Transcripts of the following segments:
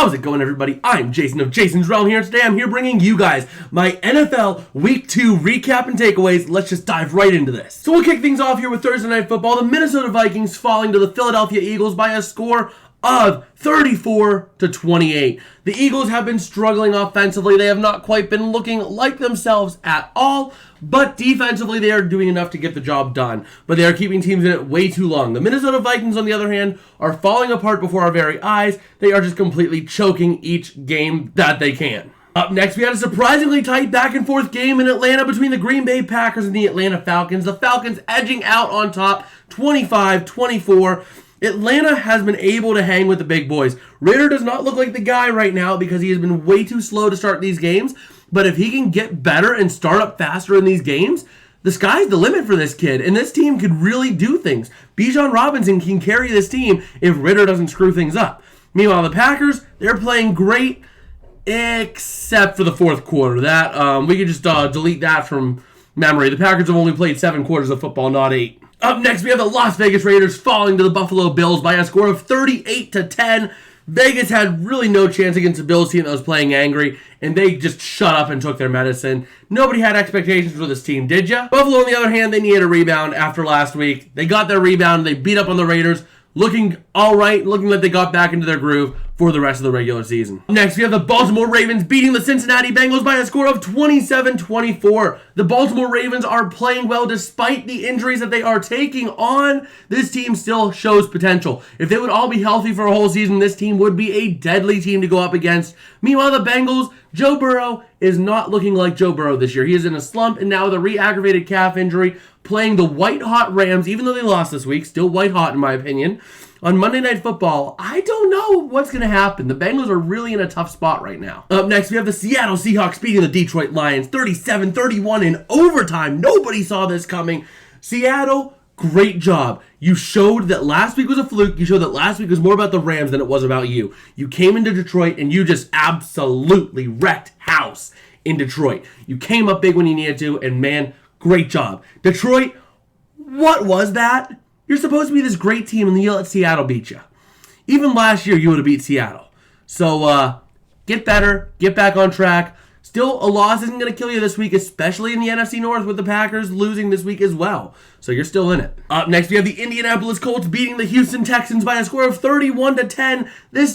How's it going, everybody? I'm Jason of Jason's Realm here. Today I'm here bringing you guys my NFL Week 2 recap and takeaways. Let's just dive right into this. So we'll kick things off here with Thursday Night Football. The Minnesota Vikings falling to the Philadelphia Eagles by a score of 34-28. The Eagles have been struggling offensively. They have not quite been looking like themselves at all, but defensively they are doing enough to get the job done. But they are keeping teams in it way too long. The Minnesota Vikings, on the other hand, are falling apart before our very eyes. They are just completely choking each game that they can. Up next, we had a surprisingly tight back-and-forth game in Atlanta between the Green Bay Packers and the Atlanta Falcons. The Falcons edging out on top 25-24. Atlanta has been able to hang with the big boys. Ridder does not look like the guy right now because he has been way too slow to start these games. But if he can get better and start up faster in these games, the sky's the limit for this kid. And this team could really do things. Bijan Robinson can carry this team if Ridder doesn't screw things up. Meanwhile, the Packers, they're playing great except for the fourth quarter. That we could just delete that from memory. The Packers have only played 7 quarters of football, not 8. Up next, we have the Las Vegas Raiders falling to the Buffalo Bills by a score of 38-10. Vegas had really no chance against the Bills team that was playing angry, and they just shut up and took their medicine. Nobody had expectations for this team, did ya? Buffalo, on the other hand, they needed a rebound after last week. They got their rebound. They beat up on the Raiders, looking all right, looking like they got back into their groove for the rest of the regular season. Next, we have the Baltimore Ravens beating the Cincinnati Bengals by a score of 27-24. The Baltimore Ravens are playing well despite the injuries that they are taking on. This team still shows potential. If they would all be healthy for a whole season, this team would be a deadly team to go up against. Meanwhile, the Bengals, Joe Burrow is not looking like Joe Burrow this year. He is in a slump, and now with a re-aggravated calf injury, playing the white-hot Rams, even though they lost this week, still white-hot in my opinion. On Monday Night Football, I don't know what's going to happen. The Bengals are really in a tough spot right now. Up next, we have the Seattle Seahawks beating the Detroit Lions 37-31 in overtime. Nobody saw this coming. Seattle, great job. You showed that last week was a fluke. You showed that last week was more about the Rams than it was about you. You came into Detroit and you just absolutely wrecked house in Detroit. You came up big when you needed to, and man, great job. Detroit, what was that? You're supposed to be this great team, and you let Seattle beat you. Even last year, you would have beat Seattle. So, get better, get back on track. Still, a loss isn't going to kill you this week, especially in the NFC North with the Packers losing this week as well. So you're still in it. Up next, we have the Indianapolis Colts beating the Houston Texans by a score of 31-10.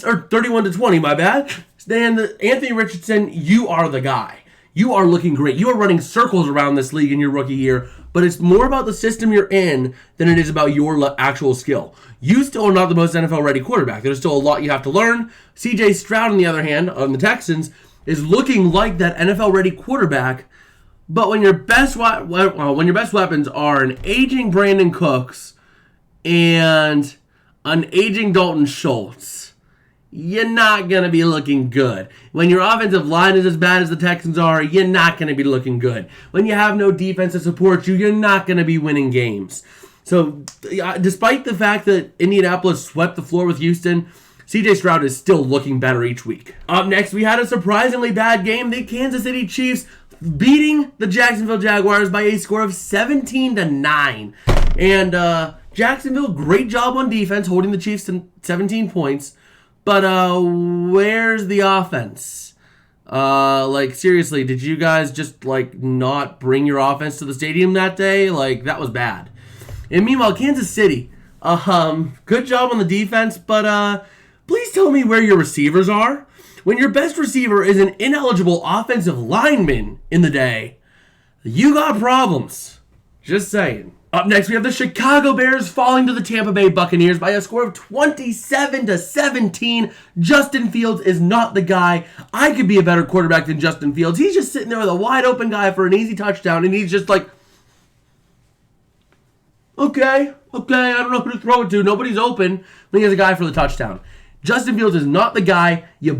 Or 31-20, my bad. And Anthony Richardson, you are the guy. You are looking great. You are running circles around this league in your rookie year, but it's more about the system you're in than it is about your actual skill. You still are not the most NFL-ready quarterback. There's still a lot you have to learn. C.J. Stroud, on the other hand, on the Texans, is looking like that NFL-ready quarterback, but when your best weapons are an aging Brandon Cooks and an aging Dalton Schultz, you're not going to be looking good. When your offensive line is as bad as the Texans are, you're not going to be looking good. When you have no defense to support you, you're not going to be winning games. So, despite the fact that Indianapolis swept the floor with Houston, C.J. Stroud is still looking better each week. Up next, we had a surprisingly bad game. The Kansas City Chiefs beating the Jacksonville Jaguars by a score of 17-9. And Jacksonville, great job on defense, holding the Chiefs to 17 points. But where's the offense? Seriously, did you guys just, not bring your offense to the stadium that day? That was bad. And meanwhile, Kansas City, good job on the defense, but please tell me where your receivers are. When your best receiver is an ineligible offensive lineman in the day, you got problems. Just saying. Up next, we have the Chicago Bears falling to the Tampa Bay Buccaneers by a score of 27-17. Justin Fields is not the guy. I could be a better quarterback than Justin Fields. He's just sitting there with a wide open guy for an easy touchdown, and he's just like, okay, I don't know who to throw it to. Nobody's open. Then he has a guy for the touchdown. Justin Fields is not the guy. You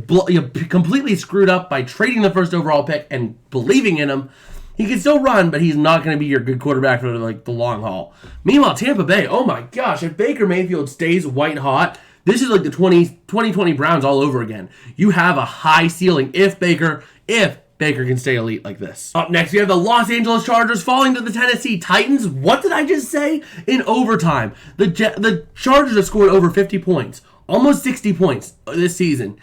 completely screwed up by trading the first overall pick and believing in him. He can still run, but he's not going to be your good quarterback for the long haul. Meanwhile, Tampa Bay, oh my gosh, if Baker Mayfield stays white hot, this is like the 2020 Browns all over again. You have a high ceiling if Baker can stay elite like this. Up next, we have the Los Angeles Chargers falling to the Tennessee Titans. What did I just say? In overtime. The Chargers have scored over 50 points, almost 60 points this season.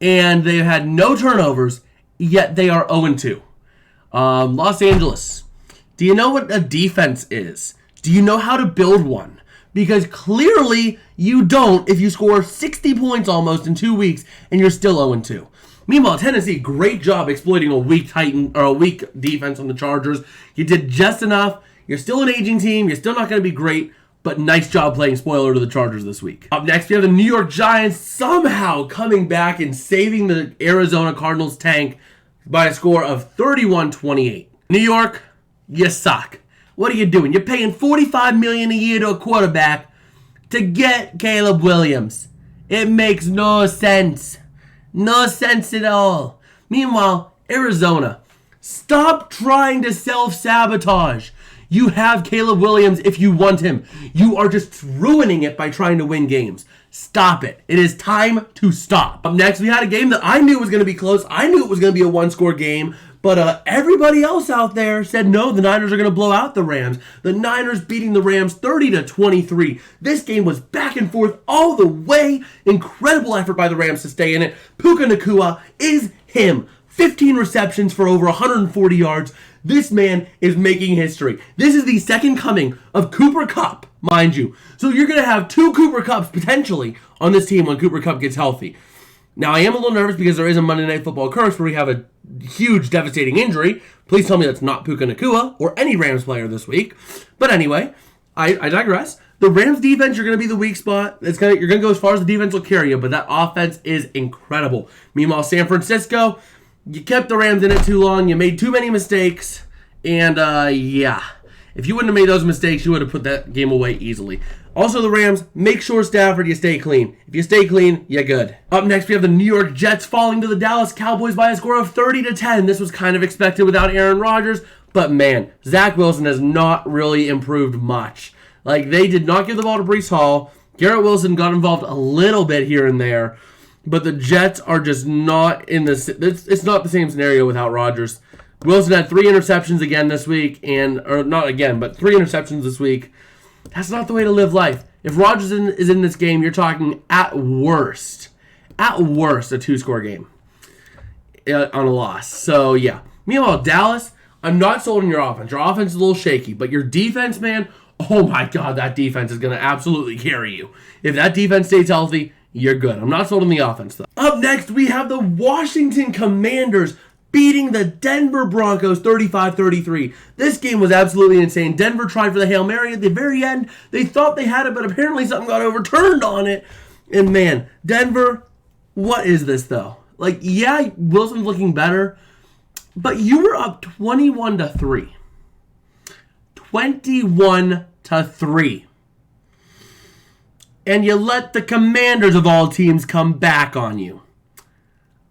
and they had no turnovers, yet they are 0-2. Los Angeles, do you know what a defense is? Do you know how to build one? Because clearly you don't if you score 60 points almost in 2 weeks and you're still 0-2. Meanwhile, Tennessee, great job exploiting a weak defense on the Chargers. You did just enough. You're still an aging team. You're still not going to be great, but nice job playing spoiler to the Chargers this week. Up next, we have the New York Giants somehow coming back and saving the Arizona Cardinals tank by a score of 31-28. New York, you suck. What are you doing? You're paying $45 million a year to a quarterback to get Caleb Williams. It makes no sense. No sense at all. Meanwhile, Arizona, stop trying to self-sabotage. You have Caleb Williams if you want him. You are just ruining it by trying to win games. Stop it. It is time to stop. Up next, we had a game that I knew was going to be close. I knew it was going to be a one-score game. But everybody else out there said, no, the Niners are going to blow out the Rams. The Niners beating the Rams 30-23. This game was back and forth all the way. Incredible effort by the Rams to stay in it. Puka Nacua is him. 15 receptions for over 140 yards. This man is making history. This is the second coming of Cooper Kupp, mind you. So you're going to have 2 Cooper Kupps potentially on this team when Cooper Kupp gets healthy. Now, I am a little nervous because there is a Monday Night Football curse where we have a huge, devastating injury. Please tell me that's not Puka Nacua or any Rams player this week. But anyway, I digress. The Rams defense, you're going to be the weak spot. You're going to go as far as the defense will carry you, but that offense is incredible. Meanwhile, San Francisco, you kept the Rams in it too long. You made too many mistakes. And, yeah. If you wouldn't have made those mistakes, you would have put that game away easily. Also, the Rams, make sure, Stafford, you stay clean. If you stay clean, you're good. Up next, we have the New York Jets falling to the Dallas Cowboys by a score of 30-10. This was kind of expected without Aaron Rodgers, but man, Zach Wilson has not really improved much. Like, they did not give the ball to Breece Hall. Garrett Wilson got involved a little bit here and there, but the Jets are just not in this. It's not the same scenario without Rodgers. Wilson had 3 interceptions again this week, or not again, but 3 interceptions this week. That's not the way to live life. If Rodgers is in this game, you're talking at worst, a 2-score game on a loss. So, yeah. Meanwhile, Dallas, I'm not sold on your offense. Your offense is a little shaky, but your defense, man, oh my God, that defense is going to absolutely carry you. If that defense stays healthy, you're good. I'm not sold on the offense, though. Up next, we have the Washington Commanders beating the Denver Broncos 35-33. This game was absolutely insane. Denver tried for the Hail Mary at the very end. They thought they had it, but apparently something got overturned on it. And man, Denver, what is this though? Like, yeah, Wilson's looking better, but you were up 21-3. 21-3. And you let the Commanders of all teams come back on you.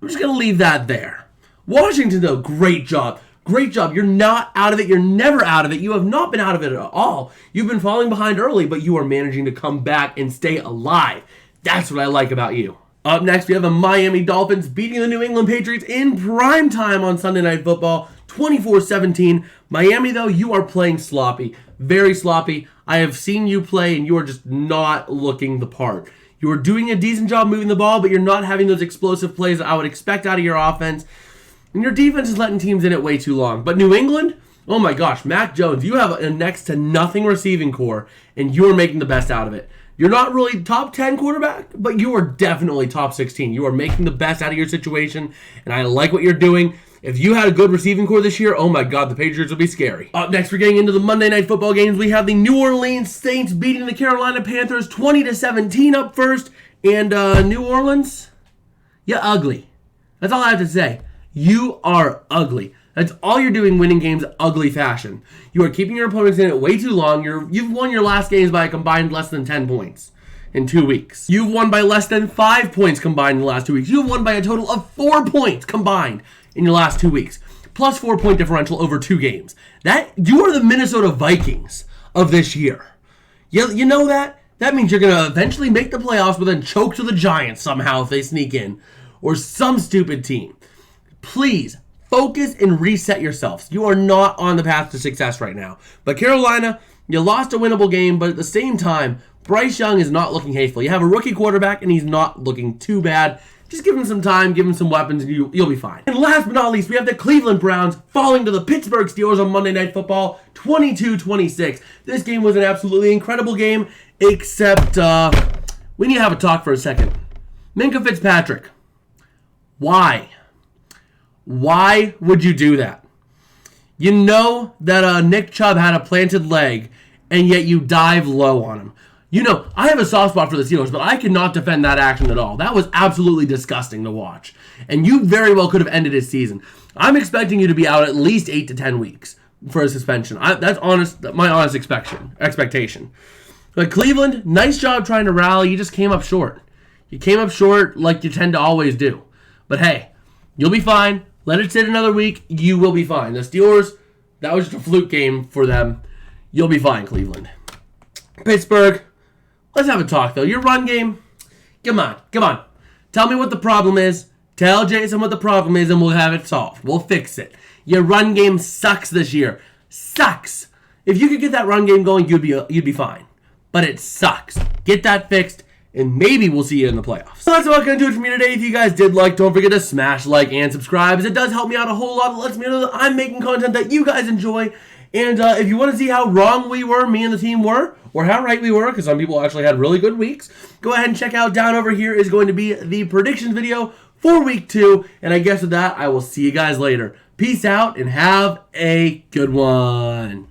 I'm just going to leave that there. Washington, though, great job. Great job. You're not out of it. You're never out of it. You have not been out of it at all. You've been falling behind early, but you are managing to come back and stay alive. That's what I like about you. Up next, we have the Miami Dolphins beating the New England Patriots in prime time on Sunday Night Football, 24-17. Miami, though, you are playing sloppy. Very sloppy. I have seen you play, and you are just not looking the part. You are doing a decent job moving the ball, but you're not having those explosive plays that I would expect out of your offense. And your defense is letting teams in it way too long. But New England, oh my gosh, Mac Jones, you have a next to nothing receiving core, and you're making the best out of it. You're not really top 10 quarterback, but you are definitely top 16. You are making the best out of your situation, and I like what you're doing. If you had a good receiving core this year, oh my God, the Patriots will be scary. Up next, we're getting into the Monday Night Football games. We have the New Orleans Saints beating the Carolina Panthers 20-17 up first. And New Orleans, you're ugly. That's all I have to say. You are ugly. That's all you're doing winning games ugly fashion. You are keeping your opponents in it way too long. You've won your last games by a combined less than 10 points in 2 weeks. You've won by less than 5 points combined in the last 2 weeks. You've won by a total of 4 points combined in your last 2 weeks. Plus 4-point differential over 2 games. You are the Minnesota Vikings of this year. You know that? That means you're going to eventually make the playoffs but then choke to the Giants somehow if they sneak in. Or some stupid team. Please, focus and reset yourselves. You are not on the path to success right now. But Carolina, you lost a winnable game, but at the same time, Bryce Young is not looking hateful. You have a rookie quarterback, and he's not looking too bad. Just give him some time, give him some weapons, and you'll be fine. And last but not least, we have the Cleveland Browns falling to the Pittsburgh Steelers on Monday Night Football, 22-26. This game was an absolutely incredible game, except we need to have a talk for a second. Minkah Fitzpatrick, why? Why would you do that? You know that Nick Chubb had a planted leg, and yet you dive low on him. You know, I have a soft spot for the Steelers, but I cannot defend that action at all. That was absolutely disgusting to watch. And you very well could have ended his season. I'm expecting you to be out at least 8 to 10 weeks for a suspension. That's my honest expectation. But Cleveland, nice job trying to rally. You just came up short. You came up short like you tend to always do. But hey, you'll be fine. Let it sit another week. You will be fine. The Steelers, that was just a fluke game for them. You'll be fine, Cleveland. Pittsburgh, let's have a talk, though. Your run game, come on. Tell me what the problem is. Tell Jason what the problem is, and we'll have it solved. We'll fix it. Your run game sucks this year. Sucks. If you could get that run game going, you'd be fine. But it sucks. Get that fixed, and maybe we'll see you in the playoffs. So that's about going to do it for me today. If you guys did like, don't forget to smash like and subscribe, as it does help me out a whole lot. It lets me know that I'm making content that you guys enjoy. And if you want to see how wrong we were, me and the team were, or how right we were, because some people actually had really good weeks, go ahead and check out down over here is going to be the predictions video for week 2. And I guess with that, I will see you guys later. Peace out and have a good one.